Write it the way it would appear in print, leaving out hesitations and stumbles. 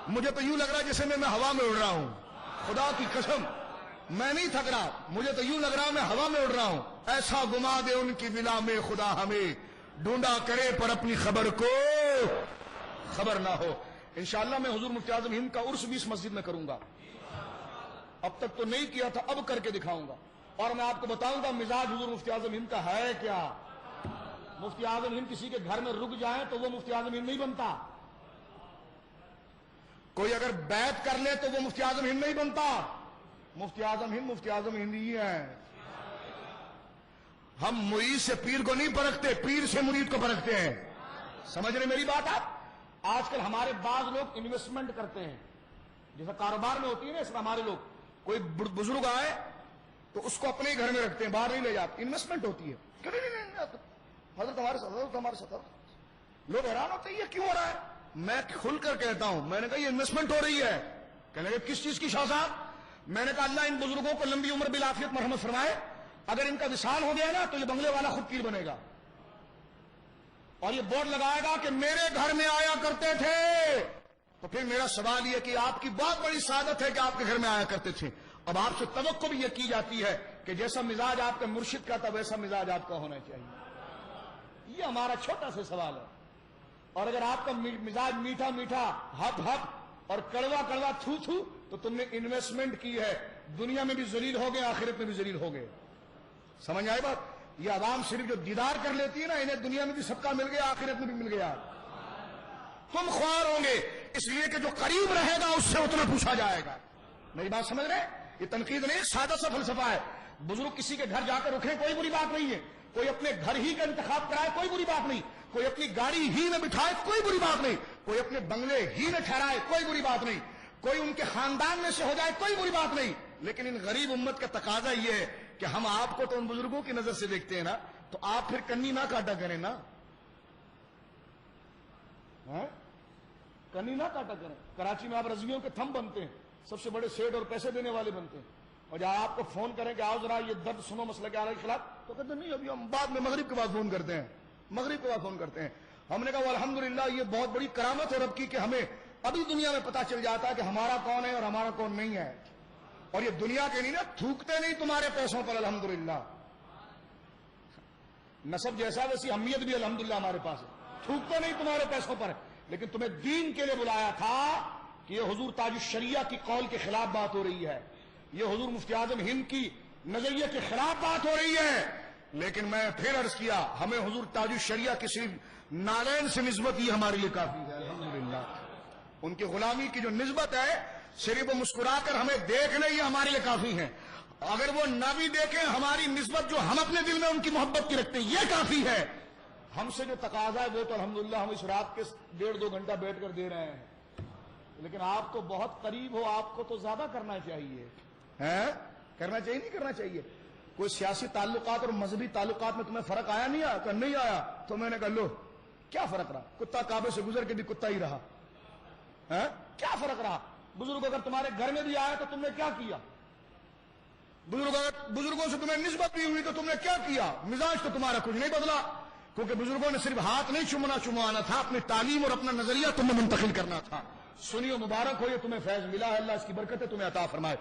مجھے تو یوں لگ رہا ہے جیسے میں ہوا میں اڑ رہا ہوں، خدا کی قسم میں نہیں تھک رہا، مجھے تو یوں لگ رہا میں ہوا میں اڑ رہا ہوں۔ ایسا گما دے ان کی بلا میں خدا ہمیں، ڈھونڈا کرے پر اپنی خبر کو خبر نہ ہو۔ انشاءاللہ میں حضور مفتی اعظم ہند کا عرس بھی اس مسجد میں کروں گا، اب تک تو نہیں کیا تھا، اب کر کے دکھاؤں گا، اور میں آپ کو بتاؤں گا مزاج حضور مفتی اعظم ہند کا ہے کیا۔ مفتی اعظم ہند کسی کے گھر میں رک جائیں تو وہ مفتی اعظم ہند نہیں بنتا، کوئی اگر بیعت کر لے تو وہ مفتی اعظم ہند نہیں بنتا۔ مفتی اعظم ہند ہی ہیں۔ ہم مرید سے پیر کو نہیں پرکھتے، پیر سے مرید کو پرکھتے ہیں۔ سمجھ رہے میری بات آپ؟ آج کل ہمارے بعض لوگ انویسٹمنٹ کرتے ہیں، جیسا کاروبار میں ہوتی ہے نا، اس میں ہمارے لوگ کوئی بزرگ آئے تو اس کو اپنے ہی گھر میں رکھتے ہیں، باہر نہیں لے جاتے، انویسٹمنٹ ہوتی ہے۔ حضرت ہمارے ساتھ لوگ حیران ہوتے ہیں یہ کیوں ہو رہا ہے؟ میں کھل کر کہتا ہوں، میں نے کہا یہ انویسٹمنٹ ہو رہی ہے۔ کہنے لگے کس چیز کی شاہ صاحب؟ میں نے کہا اللہ ان بزرگوں کو لمبی عمر بالعافیت مرحمت فرمائے، اگر ان کا وصال ہو گیا نا تو یہ بنگلے والا خود پیر بنے گا، اور یہ بورڈ لگائے گا کہ میرے گھر میں آیا کرتے تھے۔ تو پھر میرا سوال یہ کہ آپ کی بہت بڑی سعادت ہے کہ آپ کے گھر میں آیا کرتے تھے، اب آپ سے توقع بھی یہ کی جاتی ہے کہ جیسا مزاج آپ کے مرشد کا تھا ویسا مزاج آپ کا ہونا چاہیے۔ یہ ہمارا چھوٹا سا سوال ہے۔ اور اگر آپ کا مزاج میٹھا میٹھا ہپ ہپ اور کڑوا کڑوا تھو تھو تو تم نے انویسٹمنٹ کی ہے، دنیا میں بھی ذلیل ہو گئے، آخرت میں بھی ذلیل ہو گئے۔ سمجھ آئے بات؟ یہ عوام صرف جو دیدار کر لیتی ہے نا، انہیں دنیا میں بھی صدقہ مل گیا، آخرت میں بھی مل گیا۔ تم خوار ہوں گے اس لیے کہ جو قریب رہے گا اس سے اتنا پوچھا جائے گا۔ میری بات سمجھ رہے؟ یہ تنقید نہیں، سادہ سا فلسفہ ہے۔ بزرگ کسی کے گھر جا کر رکھیں کوئی بری بات نہیں ہے، کوئی اپنے گھر ہی کا انتخاب کرائے کوئی بری بات نہیں، کوئی اپنی گاڑی ہی میں بٹھائے کوئی بری بات نہیں، کوئی اپنے بنگلے ہی میں ٹھہرائے کوئی بری بات نہیں، کوئی ان کے خاندان میں سے ہو جائے کوئی بری بات نہیں، لیکن ان غریب امت کا تقاضا یہ ہے کہ ہم آپ کو تو ان بزرگوں کی نظر سے دیکھتے ہیں نا، تو آپ پھر کنی نہ کاٹا کریں نا، کنی نہ کاٹا کریں۔ کراچی میں آپ رضویوں کے تھم بنتے ہیں، سب سے بڑے سیٹ اور پیسے دینے والے بنتے ہیں، اور جب آپ کو فون کریں کہ آؤ ذرا یہ درد سنو مسئلہ کے اعلی کے خلاف، تو کہتے ہیں نہیں ابھی ہم بعد میں مغرب کے بعد فون کرتے ہیں، مغرب کے بعد فون کرتے ہیں۔ ہم نے کہا الحمدللہ یہ بہت بڑی کرامت ہے رب کی کہ ہمیں ابھی دنیا میں پتا چل جاتا ہے کہ ہمارا کون ہے اور ہمارا کون نہیں ہے، اور یہ دنیا کے نہیں نا، تھوکتے نہیں تمہارے پیسوں پر الحمدللہ۔ نسب جیسا ویسی اہمیت بھی الحمدللہ ہمارے پاس ہے، تھوکتے نہیں تمہارے پیسوں پر، لیکن تمہیں دین کے لیے بلایا تھا کہ یہ حضور تاج الشریعہ کی قول کے خلاف بات ہو رہی ہے، یہ حضور مفتی اعظم ہند کی نظریے کے خلاف بات ہو رہی ہے، لیکن میں پھر عرض کیا ہمیں حضور تاج الشریعہ کی صرف نالین سے نسبت ہی ہمارے لیے کافی ہے الحمدللہ۔ ان کی غلامی کی جو نسبت ہے صرف وہ مسکرا کر ہمیں دیکھ لیں یہ ہمارے لیے کافی ہے، اگر وہ نہ بھی دیکھیں ہماری نسبت جو ہم اپنے دل میں ان کی محبت کی رکھتے ہیں یہ کافی ہے۔ ہم سے جو تقاضا ہے وہ تو الحمدللہ ہم اس رات کے 1.5-2 گھنٹہ بیٹھ کر دے رہے ہیں، لیکن آپ تو بہت قریب ہو، آپ کو تو زیادہ کرنا چاہیے، کرنا چاہیے نہیں کرنا چاہیے؟ کوئی سیاسی تعلقات اور مذہبی تعلقات میں تمہیں فرق آیا نہیں آیا؟ کہ نہیں آیا تو میں نے کہا لو کیا فرق رہا، کتا کعبے سے گزر کے بھی کتا ہی رہا، کیا فرق رہا؟ بزرگ اگر تمہارے گھر میں بھی آیا تو تم نے کیا کیا؟ بزرگوں سے تمہیں نسبت بھی ہوئی تو تم نے کیا کیا؟ مزاج تو تمہارا کچھ نہیں بدلا، کیونکہ بزرگوں نے صرف ہاتھ نہیں چمانا تھا، اپنی تعلیم اور اپنا نظریہ تمہیں منتقل کرنا تھا۔ سنیو مبارک ہو، یہ تمہیں فیض ملا ہے، اللہ اس کی برکتیں تمہیں عطا فرمائے۔